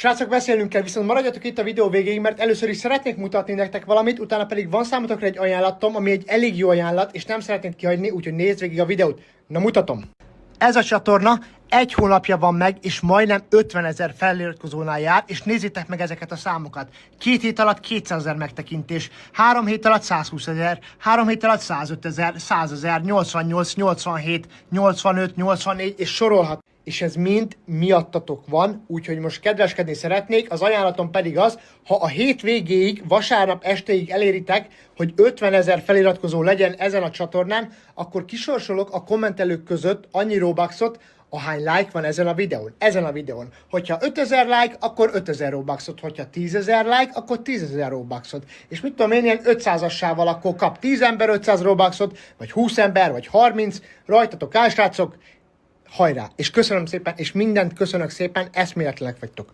Srácok, beszélnünk kell, viszont maradjatok itt a videó végéig, mert először is szeretnék mutatni nektek valamit, utána pedig van számotokra egy ajánlatom, ami egy elég jó ajánlat, és nem szeretnék kihagyni, úgyhogy nézd végig a videót. Na mutatom! Ez a csatorna egy hónapja van meg, és majdnem 50 000 feliratkozónál jár, és nézzétek meg ezeket a számokat. 2 hét alatt 200 000 megtekintés, 3 hét alatt 120 000, 3 hét alatt 105 000, 100 000, 88, 87, 85, 84, és sorolhat. És ez mind miattatok van, úgyhogy most kedveskedni szeretnék, az ajánlatom pedig az, ha a hét végéig, vasárnap estéig eléritek, hogy 50 000 feliratkozó legyen ezen a csatornán, akkor kisorsolok a kommentelők között annyi Robuxot, ahány like van ezen a videón. Hogyha 5000 like, akkor 5000 Robuxot, hogyha 10 000 like, akkor 10 000 Robuxot. És mit tudom én, ilyen 500-assával akkor kap 10 ember 500 Robuxot, vagy 20 ember, vagy 30, rajtatok áll, srácok, hajrá! És köszönöm szépen, és mindent köszönök szépen, eszméletlenek vagytok.